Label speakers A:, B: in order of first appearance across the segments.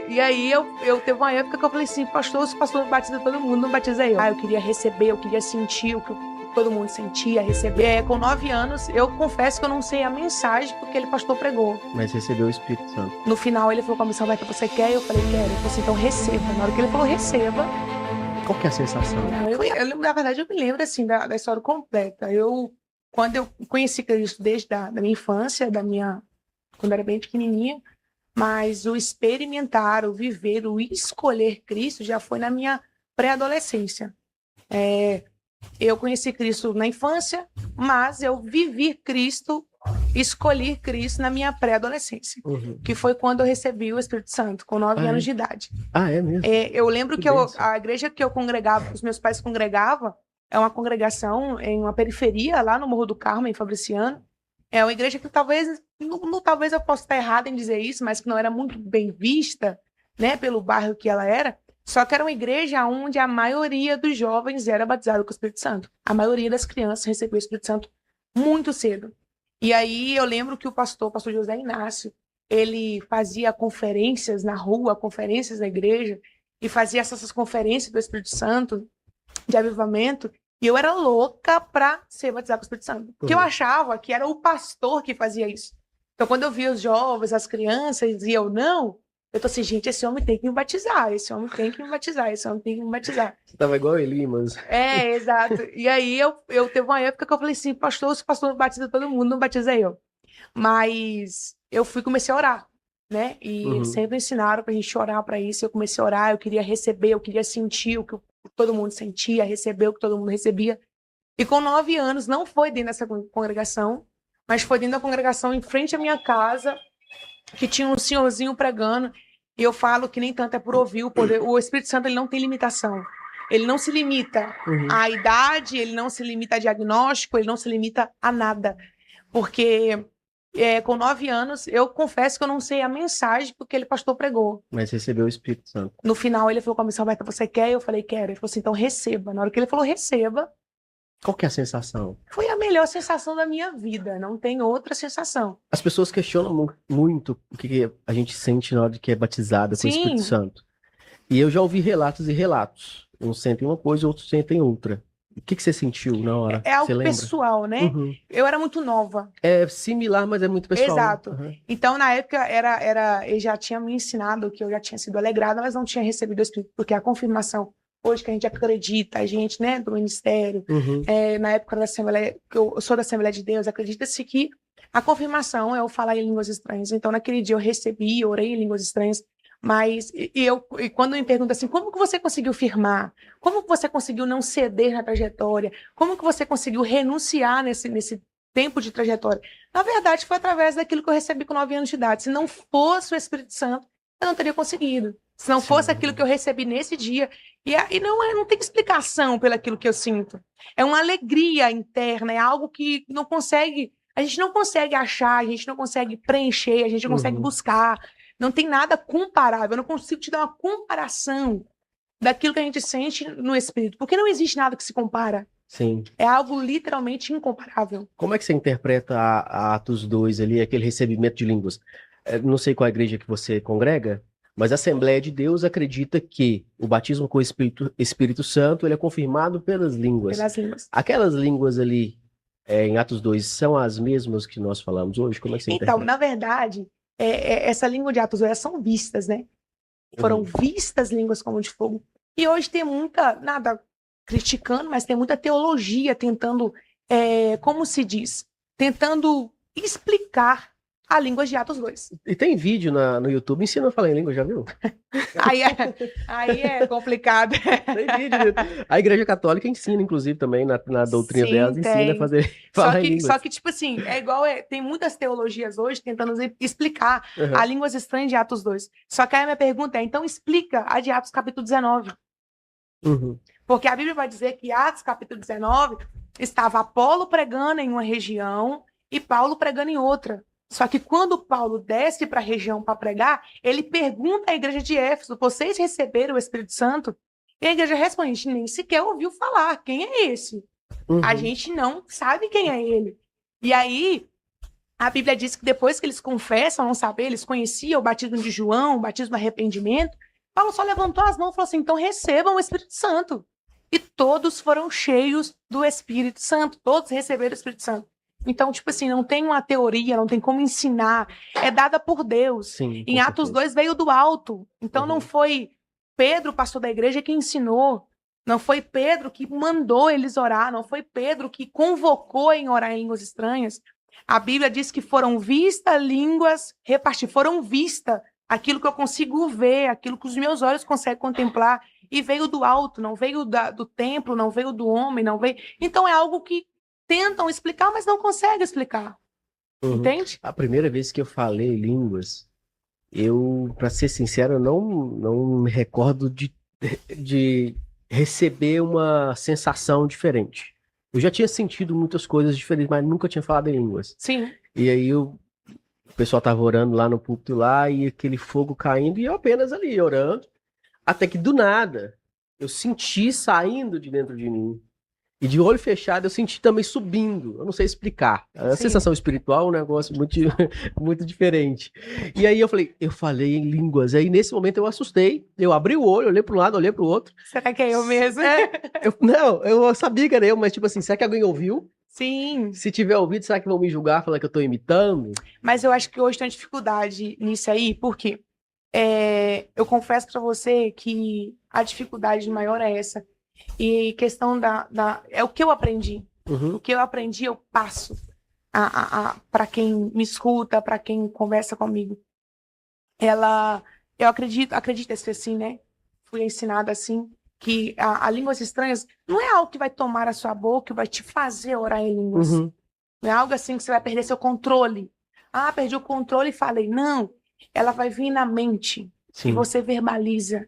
A: E aí eu teve uma época que eu falei assim, pastor, se o pastor batiza todo mundo, não batiza eu. Eu queria receber, eu queria sentir o que todo mundo sentia, receber. Com 9 anos, eu confesso que eu não sei a mensagem que aquele pastor pregou.
B: Mas recebeu o Espírito Santo.
A: No final, ele falou com a missão, você quer? Eu falei, quero. Ele falou assim, então receba. Na hora que ele falou, receba.
B: Qual que é a sensação?
A: Na verdade, eu me lembro, assim, da história completa. Quando eu conheci Cristo desde da minha infância, quando eu era bem pequenininha, mas o experimentar, o viver, o escolher Cristo já foi na minha pré-adolescência. Eu conheci Cristo na infância, mas eu vivi Cristo, escolhi Cristo na minha pré-adolescência, que foi quando eu recebi o Espírito Santo, com 9 anos de idade.
B: É mesmo?
A: Eu lembro que a igreja que eu congregava, que os meus pais congregavam, é uma congregação em uma periferia, lá no Morro do Carmo, em Fabriciano. É uma igreja que talvez eu possa estar errada em dizer isso, mas que não era muito bem vista, né, pelo bairro que ela era. Só que era uma igreja onde a maioria dos jovens era batizado com o Espírito Santo. A maioria das crianças recebeu o Espírito Santo muito cedo. E aí eu lembro que o pastor José Inácio, ele fazia conferências na rua, conferências na igreja, e fazia essas conferências do Espírito Santo, de avivamento, e eu era louca para ser batizada com o Espírito Santo. Porque eu achava que era o pastor que fazia isso. Então, quando eu via os jovens, as crianças, e eu não, eu tô assim, gente, esse homem tem que me batizar, esse homem tem que me batizar, esse homem tem que me batizar.
B: Você tava igual ele, mas...
A: Exato. E aí, eu teve uma época que eu falei assim, pastor, se o pastor batiza todo mundo, não batiza eu. Mas eu comecei a orar, né? E eles sempre ensinaram pra gente orar para isso. Eu comecei a orar, eu queria receber, eu queria sentir o que todo mundo sentia, receber o que todo mundo recebia. E com 9 anos, não foi dentro dessa congregação, mas foi dentro da congregação em frente à minha casa, que tinha um senhorzinho pregando. E eu falo que nem tanto é por ouvir o poder. O Espírito Santo, ele não tem limitação. Ele não se limita à idade, ele não se limita a diagnóstico, ele não se limita a nada. Porque com 9 anos, eu confesso que eu não sei a mensagem que aquele pastor pregou.
B: Mas recebeu o Espírito Santo.
A: No final, ele falou com a missão, você quer? Eu falei, quero. Ele falou assim, então receba. Na hora que ele falou, receba.
B: Qual que é a sensação?
A: Foi a melhor sensação da minha vida. Não tem outra sensação.
B: As pessoas questionam muito o que a gente sente na hora de que é batizada com o Espírito Santo. E eu já ouvi relatos e relatos. Uns sentem uma coisa, outros sentem outra. O que você sentiu na hora?
A: É algo pessoal, né? Eu era muito nova.
B: É similar, mas é muito pessoal.
A: Exato. Então, na época, ele já tinha me ensinado que eu já tinha sido alegrada, mas não tinha recebido o Espírito, porque a confirmação, hoje que a gente acredita, a gente, né, do ministério, na época da Assembleia, que eu sou da Assembleia de Deus, acredita-se que a confirmação é eu falar em línguas estranhas. Então, naquele dia eu recebi, orei em línguas estranhas, mas e quando me perguntam assim, como que você conseguiu firmar? Como que você conseguiu não ceder na trajetória? Como que você conseguiu renunciar nesse tempo de trajetória? Na verdade, foi através daquilo que eu recebi com 9 anos de idade. Se não fosse o Espírito Santo, eu não teria conseguido. Se não fosse aquilo que eu recebi nesse dia. E não tem explicação pelo aquilo que eu sinto. É uma alegria interna, é algo que a gente não consegue achar, a gente não consegue preencher, a gente não consegue buscar. Não tem nada comparável. Eu não consigo te dar uma comparação daquilo que a gente sente no Espírito. Porque não existe nada que se compara.
B: Sim.
A: É algo literalmente incomparável.
B: Como é que você interpreta a Atos 2 ali, aquele recebimento de línguas? Não sei qual igreja que você congrega, mas a Assembleia de Deus acredita que o batismo com o Espírito Santo ele é confirmado pelas línguas.
A: Pelas línguas.
B: Aquelas línguas ali, em Atos 2, são as mesmas que nós falamos hoje? Como é que você interpreta?
A: Então, na verdade, essa língua de Atos 2 são vistas, né? Foram vistas línguas como de fogo. E hoje tem nada criticando, mas tem muita teologia tentando, como se diz? Tentando explicar a língua de Atos 2.
B: E tem vídeo no YouTube, ensina a falar em língua, já viu?
A: Aí é complicado.
B: Tem vídeo. A Igreja Católica ensina, inclusive, também na doutrina delas, ensina a falar em língua.
A: Só que, tipo assim, tem muitas teologias hoje tentando explicar a línguas estranhas de Atos 2. Só que aí a minha pergunta é, então explica a de Atos capítulo 19. Porque a Bíblia vai dizer que Atos capítulo 19 estava Apolo pregando em uma região e Paulo pregando em outra. Só que quando Paulo desce para a região para pregar, ele pergunta à igreja de Éfeso, vocês receberam o Espírito Santo? E a igreja responde, a gente nem sequer ouviu falar, quem é esse? A gente não sabe quem é ele. E aí, A Bíblia diz que depois que eles confessam, não saber, eles conheciam o batismo de João, o batismo do arrependimento, Paulo só levantou as mãos e falou assim, então recebam o Espírito Santo. E todos foram cheios do Espírito Santo, todos receberam o Espírito Santo. Então, tipo assim, não tem uma teoria, não tem como ensinar, é dada por Deus.
B: Sim,
A: em Atos 2 veio do alto, então não foi Pedro, pastor da igreja, que ensinou, não foi Pedro que mandou eles orar, não foi Pedro que convocou em orar em línguas estranhas. A Bíblia diz que foram vistas línguas repartidas, foram vistas aquilo que eu consigo ver, aquilo que os meus olhos conseguem contemplar, e veio do alto, não veio do templo, não veio do homem, não veio... Então é algo que tentam explicar, mas não conseguem explicar. Entende?
B: A primeira vez que eu falei línguas, eu, para ser sincero, não me recordo de receber uma sensação diferente. Eu já tinha sentido muitas coisas diferentes, mas nunca tinha falado em línguas.
A: Sim.
B: E aí o pessoal tava orando lá no púlpito lá, e aquele fogo caindo, e eu apenas ali orando, até que do nada eu senti saindo de dentro de mim. E de olho fechado eu senti também subindo. Eu não sei explicar. A sensação espiritual é um negócio muito, muito diferente. E aí eu falei em línguas. Aí nesse momento eu assustei. Eu abri o olho, olhei para um lado, olhei para o outro.
A: Será que é eu mesmo?
B: Eu sabia que era eu, mas tipo assim, será que alguém ouviu?
A: Sim.
B: Se tiver ouvido, será que vão me julgar, falar que eu tô imitando?
A: Mas eu acho que hoje tem uma dificuldade nisso aí, porque eu confesso para você que a dificuldade maior é essa. E questão é o que eu aprendi. O que eu aprendi, eu passo para quem me escuta, para quem conversa comigo. Eu acredito assim, né? Fui ensinada assim, que a línguas estranhas não é algo que vai tomar a sua boca e vai te fazer orar em línguas. Não é algo assim que você vai perder seu controle. Ah, perdi o controle e falei. Não, ela vai vir na mente. Sim. E você verbaliza.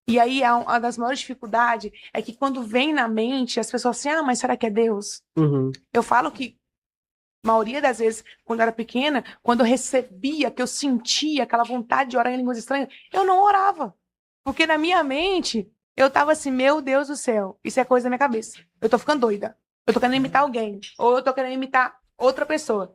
A: E aí, uma das maiores dificuldades é que quando vem na mente, as pessoas assim, mas será que é Deus? Eu falo que, a maioria das vezes, quando eu era pequena, quando eu recebia, que eu sentia aquela vontade de orar em línguas estranhas, eu não orava. Porque na minha mente, eu tava assim, meu Deus do céu, isso é coisa da minha cabeça. Eu tô ficando doida. Eu tô querendo imitar alguém. Ou eu tô querendo imitar outra pessoa.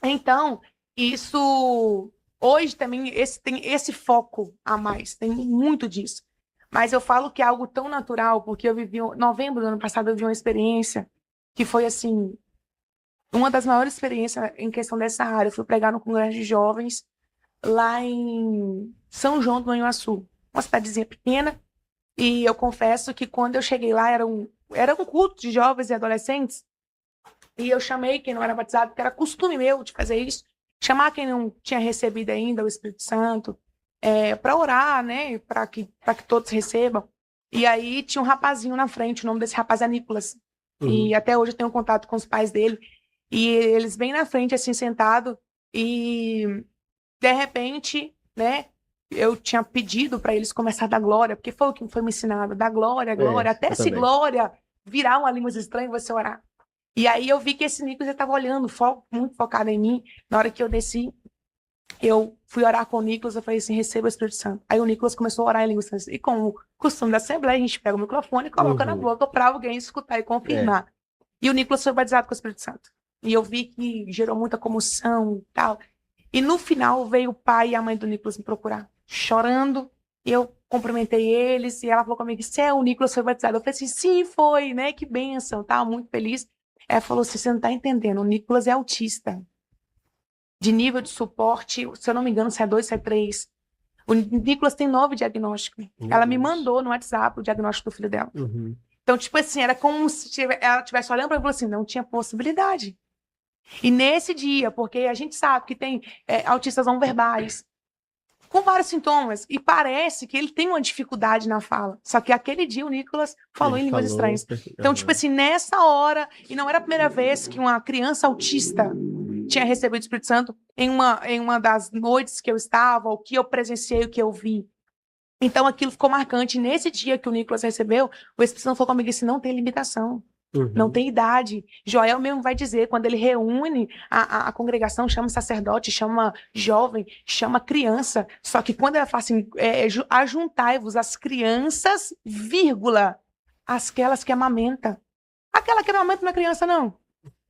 A: Então, isso... Hoje também tem esse foco a mais, tem muito disso. Mas eu falo que é algo tão natural, porque eu vivi, em novembro do ano passado, eu vivi uma experiência que foi, assim, uma das maiores experiências em questão dessa área. Eu fui pregar no Congresso de Jovens, lá em São João do Manhuaçu, uma cidadezinha pequena, e eu confesso que quando eu cheguei lá, era um culto de jovens e adolescentes, e eu chamei quem não era batizado, que era costume meu de fazer isso, chamar quem não tinha recebido ainda o Espírito Santo, para orar, né, para que todos recebam. E aí tinha um rapazinho na frente, o nome desse rapaz é Nicolas. E até hoje eu tenho contato com os pais dele. E eles bem na frente, assim, sentado. E, de repente, né, eu tinha pedido para eles começar a dar glória, porque foi o que foi me ensinado, dar glória, glória. Até se glória virar uma língua estranha, você orar. E aí eu vi que esse Nicolas estava olhando, muito focado em mim. Na hora que eu desci, eu fui orar com o Nicolas, eu falei assim, receba o Espírito Santo. Aí o Nicolas começou a orar em línguas estranhas. E com o costume da Assembleia, a gente pega o microfone e coloca na boca para alguém escutar e confirmar. E o Nicolas foi batizado com o Espírito Santo. E eu vi que gerou muita comoção e tal. E no final veio o pai e a mãe do Nicolas me procurar, chorando. E eu cumprimentei eles, e ela falou comigo, o Nicolas foi batizado. Eu falei assim, sim, foi, né? Que bênção, tá? Muito feliz. Ela falou assim, você não tá entendendo, o Nicolas é autista. De nível de suporte, se eu não me engano, se é 2, se é 3. O Nicolas tem 9 diagnósticos. Ela me mandou no WhatsApp o diagnóstico do filho dela. Então, tipo assim, era como se ela estivesse olhando para mim e falou assim, não tinha possibilidade. E nesse dia, porque a gente sabe que tem autistas não verbais, com vários sintomas, e parece que ele tem uma dificuldade na fala. Só que aquele dia o Nicolas falou em línguas estranhas. Então, tipo assim, nessa hora, e não era a primeira vez que uma criança autista tinha recebido o Espírito Santo em uma das noites que eu estava, ou que eu presenciei, o que eu vi. Então, aquilo ficou marcante. Nesse dia que o Nicolas recebeu, o Espírito Santo falou comigo assim, não tem limitação. Não tem idade. Joel mesmo vai dizer, quando ele reúne a congregação, chama sacerdote, chama jovem, chama criança. Só que quando ela fala assim, ajuntai-vos as crianças, vírgula, aquelas que amamentam. Aquela que amamenta não é criança, não.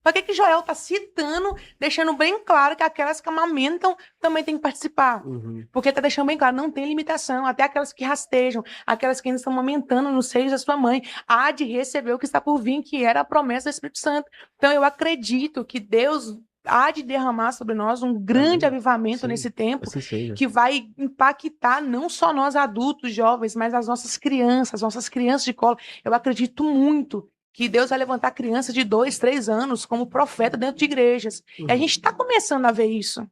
A: Por que Joel está citando, deixando bem claro que aquelas que amamentam também têm que participar? Porque está deixando bem claro, não tem limitação. Até aquelas que rastejam, aquelas que ainda estão amamentando no seio da sua mãe, há de receber o que está por vir, que era a promessa do Espírito Santo. Então, eu acredito que Deus há de derramar sobre nós um grande avivamento nesse tempo, que vai impactar não só nós adultos, jovens, mas as nossas crianças de colo. Eu acredito muito que Deus vai levantar crianças de 2, 3 anos como profeta dentro de igrejas. E a gente está começando a ver isso.